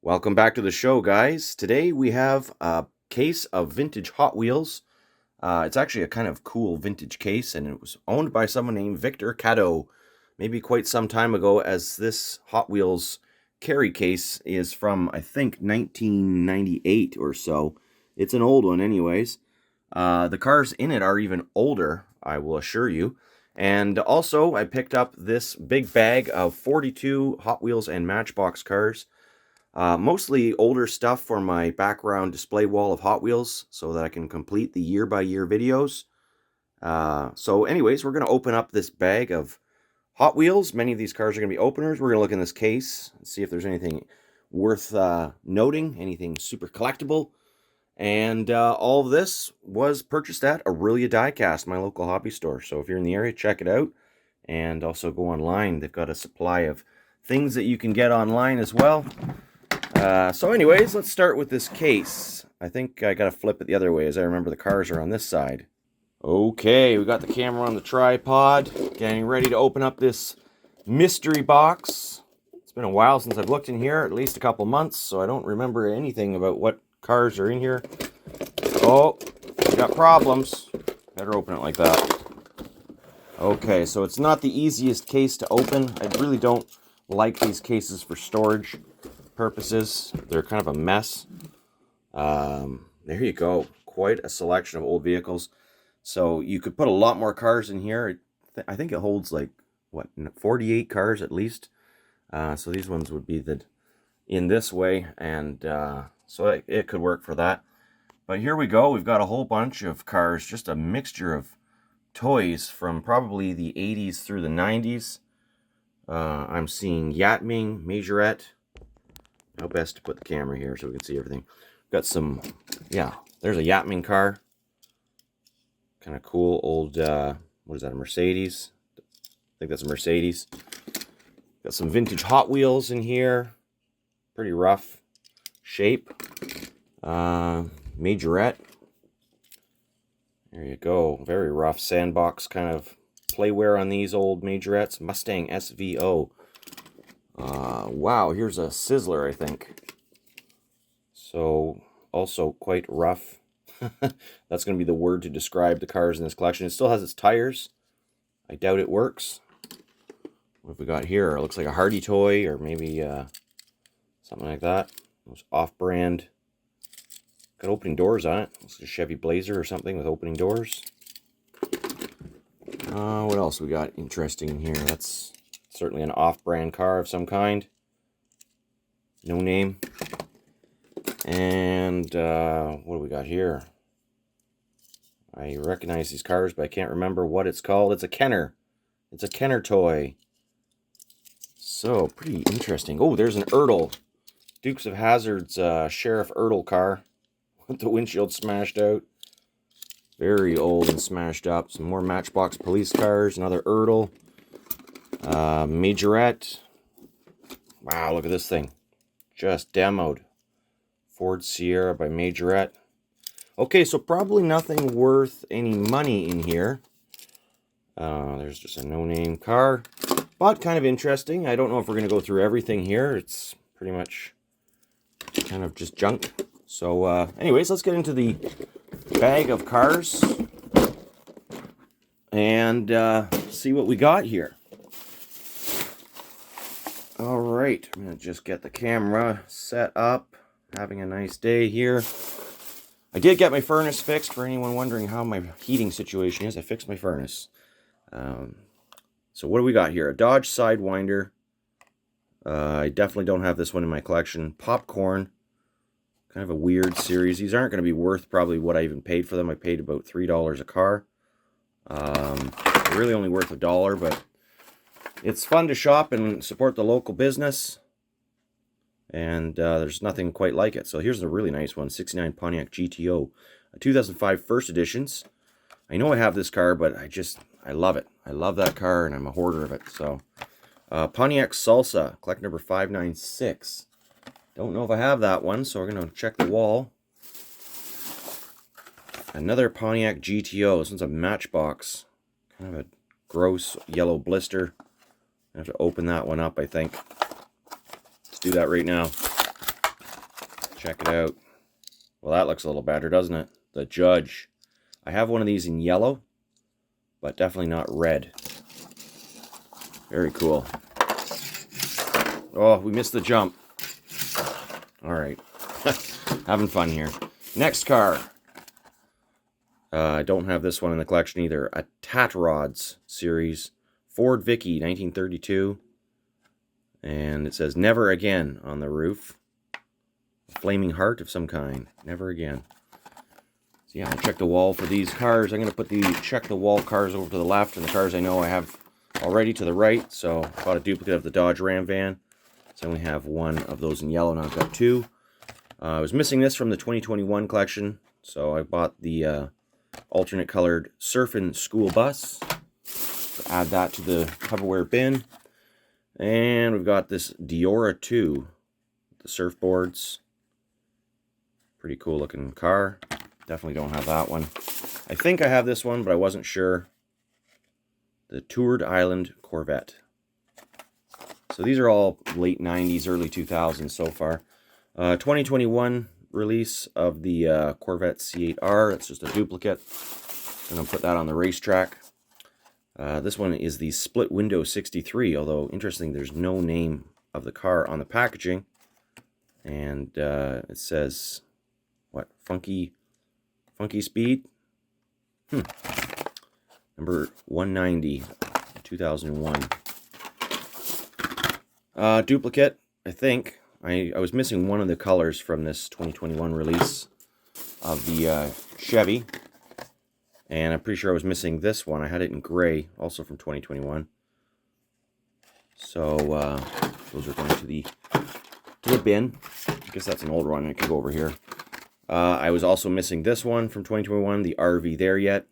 Welcome back to the show, guys. Today we have a case of vintage Hot Wheels. It's actually a kind of cool vintage case, and it was owned by someone named Victor Caddo, maybe quite some time ago, as this Hot Wheels carry case is from, I think, 1998 or so. It's an old one anyways. The cars in it are even older, I will assure you. And also, I picked up this big bag of 42 Hot Wheels and Matchbox cars. Mostly older stuff for my background display wall of Hot Wheels so that I can complete the year-by-year videos. So anyways, we're going to open up this bag of Hot Wheels. Many of these cars are going to be openers. We're going to look in this case and see if there's anything worth noting, anything super collectible. And all of this was purchased at Aurelia Diecast, my local hobby store. So if you're in the area, check it out. And also go online. They've got a supply of things that you can get online as well. So anyways, let's start with this case. I think I gotta flip it the other way, as I remember the cars are on this side. Okay, we got the camera on the tripod, getting ready to open up this mystery box. It's been a while since I've looked in here, at least a couple months, so I don't remember anything about what cars are in here. Oh, we got problems. Better open it like that. Okay, so it's not the easiest case to open. I really don't like these cases for storage purposes. They're kind of a mess. There you go. Quite a selection of old vehicles. So you could put a lot more cars in here. I think it holds like, what, 48 cars at least. So these ones would be in this way, and so it could work for that. But here we go. We've got a whole bunch of cars, just a mixture of toys from probably the 80s through the 90s. I'm seeing Yatming, Majorette. How best to put the camera here so we can see everything. Got some, yeah, there's a Yatming car. Kind of cool old, what is that, a Mercedes? I think that's a Mercedes. Got some vintage Hot Wheels in here. Pretty rough shape. Majorette. There you go. Very rough sandbox kind of playwear on these old Majorettes. Mustang SVO. Wow, here's a Sizzler, I think. So, also quite rough. That's going to be the word to describe the cars in this collection. It still has its tires. I doubt it works. What have we got here? It looks like a Hardy toy, or maybe something like that. Those off-brand. Got opening doors on it. Looks like a Chevy Blazer or something with opening doors. What else we got interesting in here? That's certainly an off-brand car of some kind. No name. And what do we got here? I recognize these cars, but I can't remember what it's called. It's a Kenner. It's a Kenner toy. So, pretty interesting. Oh, there's an Ertl. Dukes of Hazzard's Sheriff Ertl car. With the windshield smashed out. Very old and smashed up. Some more Matchbox police cars. Another Ertl. Majorette. Wow, look at this thing. Just demoed. Ford Sierra by Majorette. Okay, so probably nothing worth any money in here. There's just a no-name car. But kind of interesting. I don't know if we're going to go through everything here. It's pretty much kind of just junk. So, anyways, let's get into the bag of cars and see what we got here. All right, I'm going to just get the camera set up. Having a nice day here. I did get my furnace fixed, for anyone wondering how my heating situation is. I fixed my furnace. So what do we got here? A Dodge Sidewinder. I definitely don't have this one in my collection. Popcorn. Kind of a weird series. These aren't going to be worth probably what I even paid for them. I paid about $3 a car. They're really only worth $1, but it's fun to shop and support the local business. And there's nothing quite like it. So here's a really nice one. 69 Pontiac GTO. A 2005 first editions. I know I have this car, but I love it. I love that car, and I'm a hoarder of it. So Pontiac Salsa. Collect number 596. Don't know if I have that one, so we're going to check the wall. Another Pontiac GTO. This one's a Matchbox. Kind of a gross yellow blister. I have to open that one up, I think. Let's do that right now. Check it out. Well, that looks a little better, doesn't it? The Judge. I have one of these in yellow, but definitely not red. Very cool. Oh, we missed the jump. All right. Having fun here. Next car. I don't have this one in the collection either. A Tat Rods series. Ford Vicky, 1932. And it says, never again on the roof. A flaming heart of some kind. Never again. So yeah, I'll check the wall for these cars. I'm going to put the check the wall cars over to the left, and the cars I know I have already to the right. So I bought a duplicate of the Dodge Ram van. So I only have one of those in yellow, now I've got two. I was missing this from the 2021 collection, so I bought the alternate colored Surfin' School Bus. So add that to the Tupperware bin. And we've got this Diora 2, the surfboards. Pretty cool looking car. Definitely don't have that one. I think I have this one, but I wasn't sure. The Toured Island Corvette. So these are all late 90s, early 2000s so far. 2021 release of the Corvette C8R. It's just a duplicate. I'm going to put that on the racetrack. This one is the split window 63, although interesting, there's no name of the car on the packaging. And it says, what, Funky Speed? Number 190, 2001. Duplicate, I think. I was missing one of the colors from this 2021 release of the Chevy. And I'm pretty sure I was missing this one. I had it in gray, also from 2021. So, those are going to the bin. I guess that's an older one. It could go over here. I was also missing this one from 2021, the RV There Yet.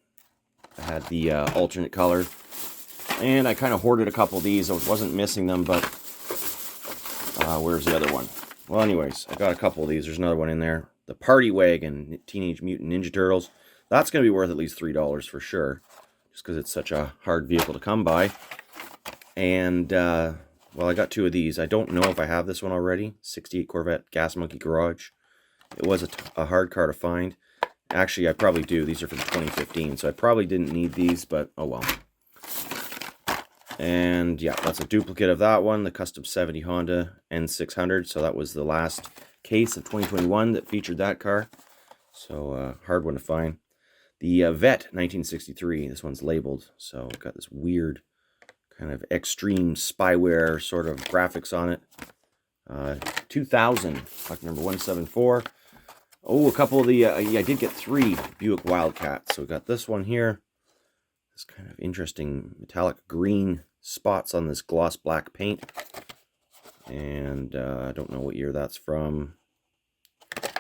I had the alternate color. And I kind of hoarded a couple of these. I wasn't missing them, but where's the other one? Well, anyways, I got a couple of these. There's another one in there. The Party Wagon, Teenage Mutant Ninja Turtles. That's going to be worth at least $3 for sure, just because it's such a hard vehicle to come by. And, well, I got two of these. I don't know if I have this one already. 68 Corvette Gas Monkey Garage. It was a hard car to find. Actually, I probably do. These are from 2015, so I probably didn't need these, but oh well. And yeah, that's a duplicate of that one, the Custom 70 Honda N600. So that was the last case of 2021 that featured that car. So hard one to find. The Vet 1963. This one's labeled. So got this weird kind of extreme spyware sort of graphics on it. 2000, like number 174. Oh, a couple of the, yeah, I did get 3 Buick Wildcats. So we got this one here. This kind of interesting metallic green spots on this gloss black paint. And I don't know what year that's from.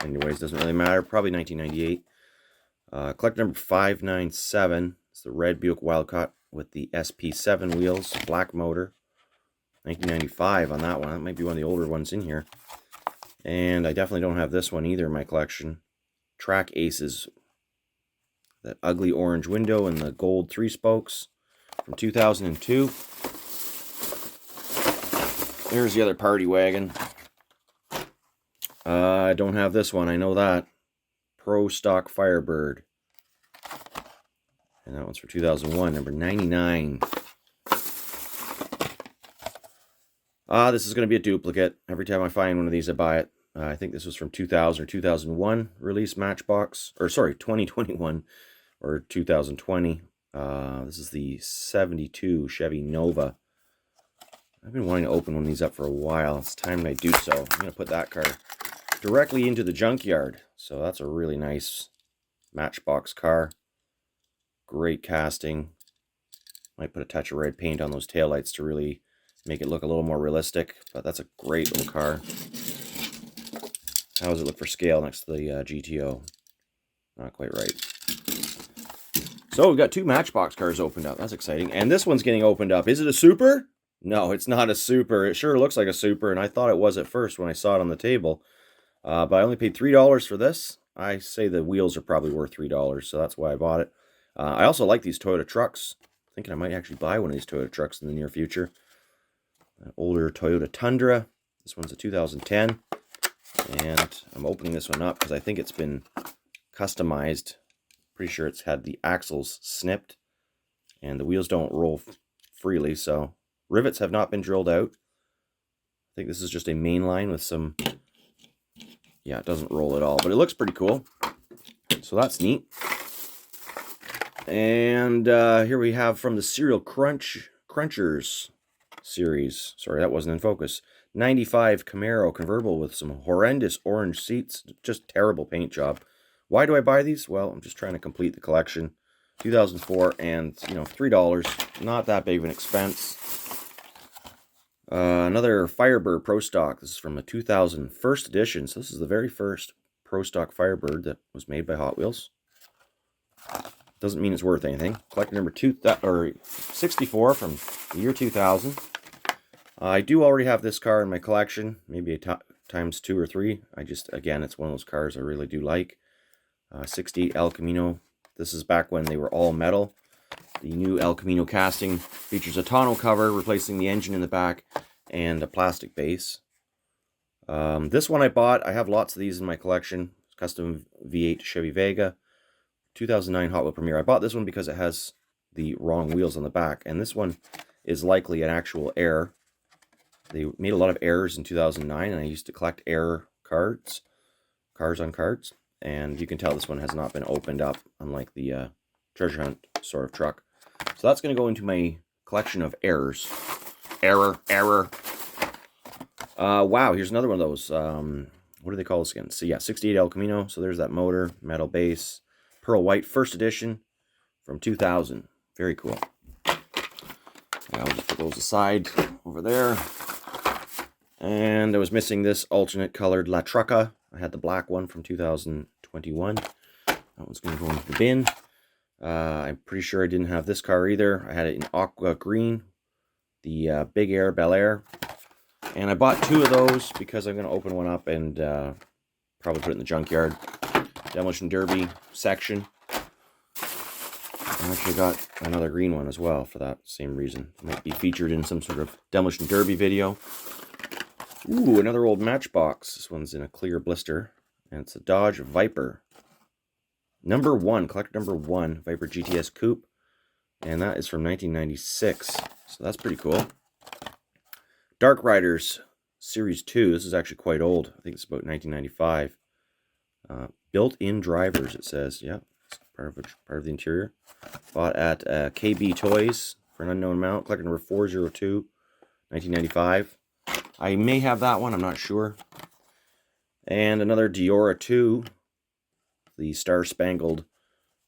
Anyways, doesn't really matter. Probably 1998. Collect number 597. It's the red Buick Wildcat with the SP7 wheels, black motor. 1995 on that one. That might be one of the older ones in here. And I definitely don't have this one either in my collection. Track Aces. That ugly orange window and the gold 3 spokes from 2002. There's the other Party Wagon. I don't have this one, I know that. Pro Stock Firebird. And that one's for 2001, number 99. This is going to be a duplicate. Every time I find one of these, I buy it. I think this was from 2000 or 2001 release Matchbox. Or sorry, 2021 or 2020. This is the 72 Chevy Nova. I've been wanting to open one of these up for a while. It's time I do so. I'm going to put that car directly into the junkyard. So that's a really nice Matchbox car. Great casting. Might put a touch of red paint on those taillights to really make it look a little more realistic. But that's a great little car. How does it look for scale next to the GTO? Not quite right. So we've got 2 Matchbox cars opened up. That's exciting. And this one's getting opened up. Is it a Super? No, it's not a Super. It sure looks like a Super, and I thought it was at first when I saw it on the table. But I only paid $3 for this. I say the wheels are probably worth $3, so that's why I bought it. I also like these Toyota trucks. Thinking I might actually buy one of these Toyota trucks in the near future. An older Toyota Tundra. This one's a 2010. And I'm opening this one up because I think it's been customized. Pretty sure it's had the axles snipped and the wheels don't roll freely, so rivets have not been drilled out. I think this is just a main line with some, yeah, it doesn't roll at all, but it looks pretty cool. So that's neat. And here we have from the Serial Crunchers series. Sorry, that wasn't in focus. 95 Camaro convertible with some horrendous orange seats. Just terrible paint job. Why do I buy these? Well, I'm just trying to complete the collection. 2004, and you know, $3. Not that big of an expense. Another Firebird Pro Stock. This is from the 2000 first edition. So this is the very first Pro Stock Firebird that was made by Hot Wheels. Doesn't mean it's worth anything. Collector number 64 from the year 2000. I do already have this car in my collection, maybe times 2 or 3. Again, it's one of those cars I really do like. 68 El Camino. This is back when they were all metal. The new El Camino casting features a tonneau cover, replacing the engine in the back, and a plastic base. This one I bought. I have lots of these in my collection. Custom V8 Chevy Vega. 2009 Hot Wheel Premiere. I bought this one because it has the wrong wheels on the back, and this one is likely an actual error. They made a lot of errors in 2009, and I used to collect error cards, cars on cards, and you can tell this one has not been opened up, unlike the treasure hunt sort of truck. So that's going to go into my collection of errors. Error. Wow, here's another one of those. What do they call this again? So yeah, 68 El Camino. So there's that motor, metal base. Pearl White, first edition from 2000. Very cool. I'll just put those aside over there. And I was missing this alternate colored La Trucca. I had the black one from 2021. That one's going to go into the bin. I'm pretty sure I didn't have this car either. I had it in aqua green, the Big Air Bel Air. And I bought 2 of those because I'm going to open one up and probably put it in the junkyard. Demolition Derby section. I actually got another green one as well for that same reason. Might be featured in some sort of Demolition Derby video. Ooh, another old Matchbox. This one's in a clear blister. And it's a Dodge Viper. Number 1, collector number 1, Viper GTS Coupe. And that is from 1996. So that's pretty cool. Dark Riders Series 2. This is actually quite old. I think it's about 1995. Built-in drivers, it says. Yeah, it's part of the interior. Bought at KB Toys for an unknown amount. Collector number 402, 1995. I may have that one, I'm not sure. And another Diora 2. The star-spangled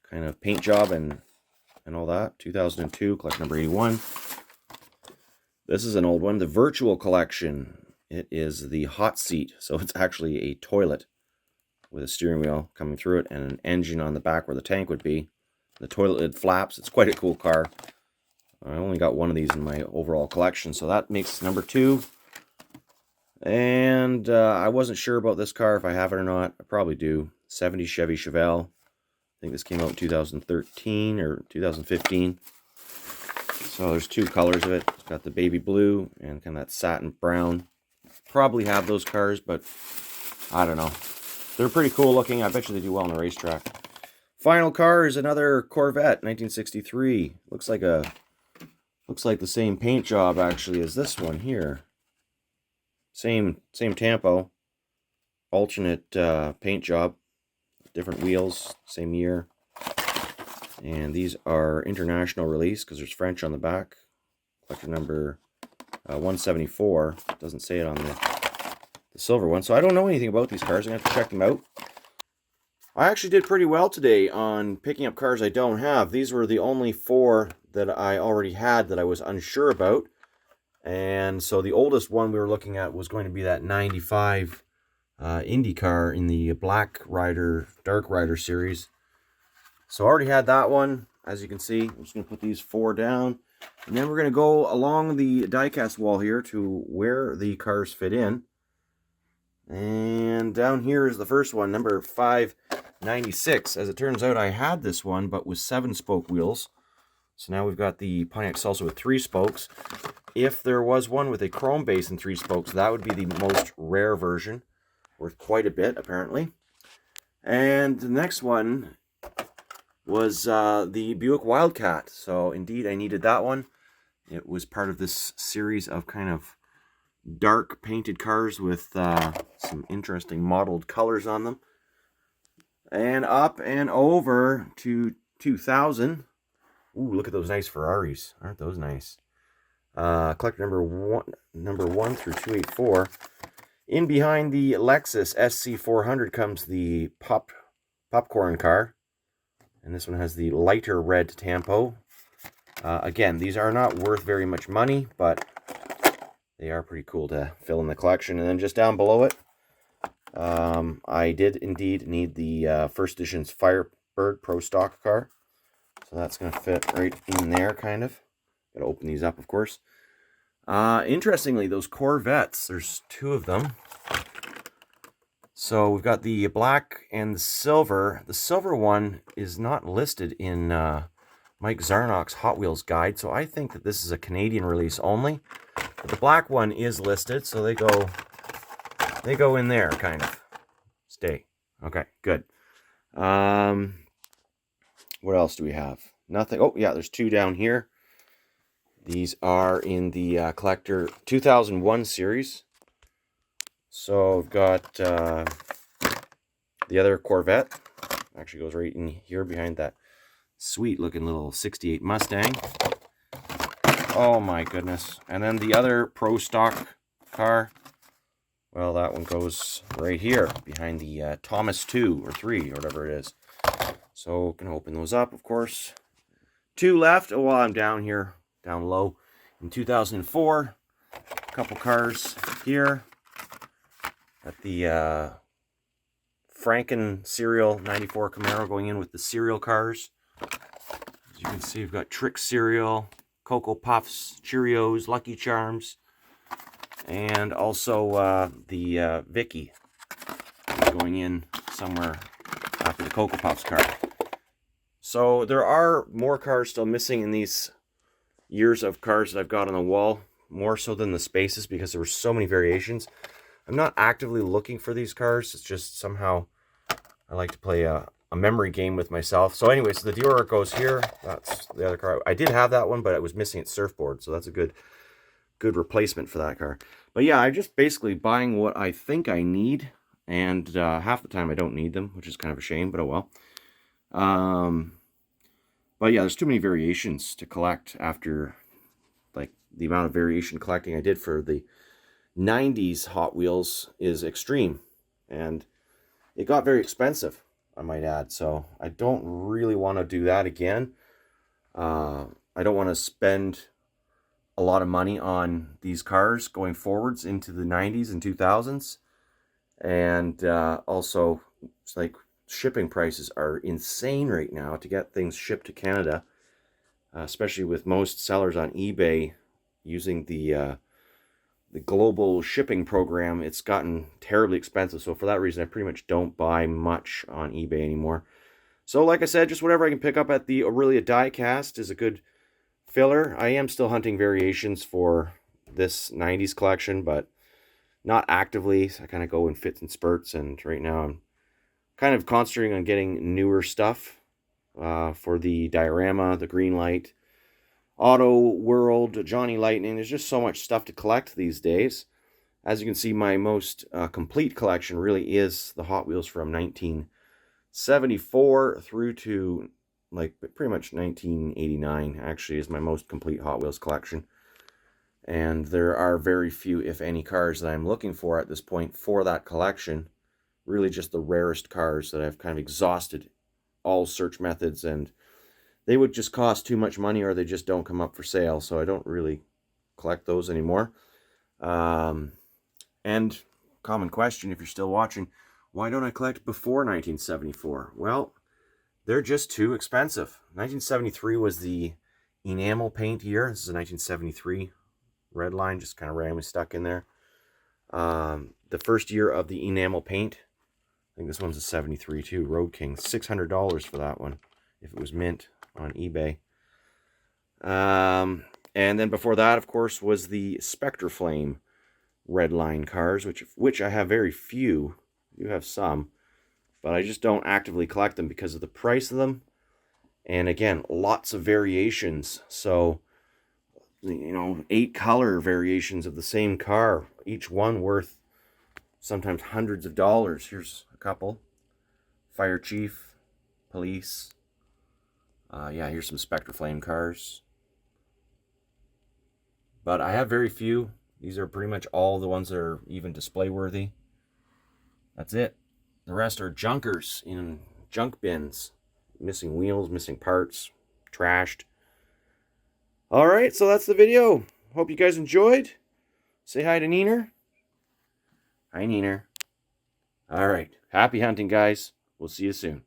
kind of paint job and all that. 2002, collector number 81. This is an old one, the Virtual Collection. It is the hot seat, so it's actually a toilet with a steering wheel coming through it and an engine on the back where the tank would be. The toilet lid flaps. It's quite a cool car. I only got one of these in my overall collection, so that makes number 2. And I wasn't sure about this car, if I have it or not. I probably do. 70 Chevy Chevelle. I think this came out in 2013 or 2015. So there's 2 colors of it. It's got the baby blue and kind of that satin brown. Probably have those cars, but I don't know. They're pretty cool looking. I bet you they do well on the racetrack. Final car is another Corvette, 1963. Looks like the same paint job actually as this one here. Same tempo. Alternate paint job. Different wheels, same year. And these are international release because there's French on the back. Collector number 174. Doesn't say it on the silver one. So I don't know anything about these cars. I'm going to have to check them out. I actually did pretty well today on picking up cars I don't have. These were the only 4 that I already had that I was unsure about. And so the oldest one we were looking at was going to be that 95 Indy car in the Black Rider, Dark Rider series. So I already had that one, as you can see. I'm just going to put these 4 down. And then we're going to go along the diecast wall here to where the cars fit in. And down here is the first one, number 596. As it turns out, I had this one, but with 7-spoke wheels. So now we've got the Pontiac Salsa with 3 spokes. If there was one with a chrome base and 3 spokes, that would be the most rare version. worth quite a bit, apparently. And the next one was the Buick Wildcat. So indeed, I needed that one. It was part of this series of kind of dark painted cars with some interesting mottled colors on them. And up and over to 2000. Ooh, look at those nice Ferraris. Aren't those nice? Collector number one through 284. In behind the Lexus SC400 comes the popcorn car. And this one has the lighter red Tampo. Again, these are not worth very much money, but they are pretty cool to fill in the collection. And then just down below it, I did indeed need the first edition's Firebird Pro Stock car. So that's going to fit right in there, kind of. Got to open these up, of course. Interestingly, those Corvettes, there's two of them. So we've got the black and the silver. The silver one is not listed in Mike Zarnock's Hot Wheels guide, so I think that this is a Canadian release only. But the black one is listed, so they go in there, kind of. Stay. Okay, good. What else do we have? Nothing. Oh, yeah, there's two down here. These are in the Collector 2001 series. So I've got the other Corvette. Actually goes right in here behind that sweet looking little 68 Mustang. Oh my goodness. And then the other Pro Stock car. Well, that one goes right here behind the Thomas 2 or 3 or whatever it is. So going to open those up, of course. Two left. Oh, while I'm down here, down low. In 2004, a couple cars here. Got the Franken Serial 94 Camaro going in with the cereal cars. As you can see, we've got Trick Cereal, Cocoa Puffs, Cheerios, Lucky Charms, and also the Vicky going in somewhere after the Cocoa Puffs car. So there are more cars still missing in these years of cars that I've got on the wall, more so than the spaces, because there were so many variations. I'm not actively looking for these cars. It's just somehow I like to play a memory game with myself. So anyway, so the Dior goes here. That's the other car. I did have that one, but it was missing its surfboard, so that's a good replacement for that car. But yeah, I'm just basically buying what I think I need, and half the time I don't need them, which is kind of a shame, but oh well. But yeah, there's too many variations to collect after, like, the amount of variation collecting I did for the 90s Hot Wheels is extreme, and it got very expensive, I might add, so I don't really want to do that again. I don't want to spend a lot of money on these cars going forwards into the 90s and 2000s, and also, it's like, shipping prices are insane right now to get things shipped to Canada, especially with most sellers on eBay using the global shipping program. It's gotten terribly expensive, so for that reason I pretty much don't buy much on eBay anymore. So like I said, just whatever I can pick up at the Aurelia Diecast is a good filler. I am still hunting variations for this 90s collection, but not actively. So I kind of go in fits and spurts, and right now I'm kind of concentrating on getting newer stuff for the Diorama, the Greenlight, Auto World, Johnny Lightning. There's just so much stuff to collect these days. As you can see, my most complete collection really is the Hot Wheels from 1974 through to, like, pretty much 1989, actually, is my most complete Hot Wheels collection. And there are very few, if any, cars that I'm looking for at this point for that collection. Really just the rarest cars that I've kind of exhausted all search methods, and they would just cost too much money, or they just don't come up for sale, so I don't really collect those anymore. And common question, if you're still watching, why don't I collect before 1974? Well, they're just too expensive. 1973 was the enamel paint year. This is a 1973 red line, just kind of randomly stuck in there. The first year of the enamel paint, I think this one's a 73 too, Road King. $600 for that one, if it was mint on eBay. And then before that, of course, was the Spectre Flame red line cars, which I have very few I do have some, but I just don't actively collect them because of the price of them. And again, lots of variations. So, 8 color variations of the same car, each one worth sometimes hundreds of dollars. Here's a couple. Fire Chief, Police. Yeah, here's some Spectre Flame cars. But I have very few. These are pretty much all the ones that are even display worthy. That's it. The rest are junkers in junk bins. Missing wheels, missing parts, trashed. Alright, so that's the video. Hope you guys enjoyed. Say hi to Neener. Hi, Neener. Alright, happy hunting, guys. We'll see you soon.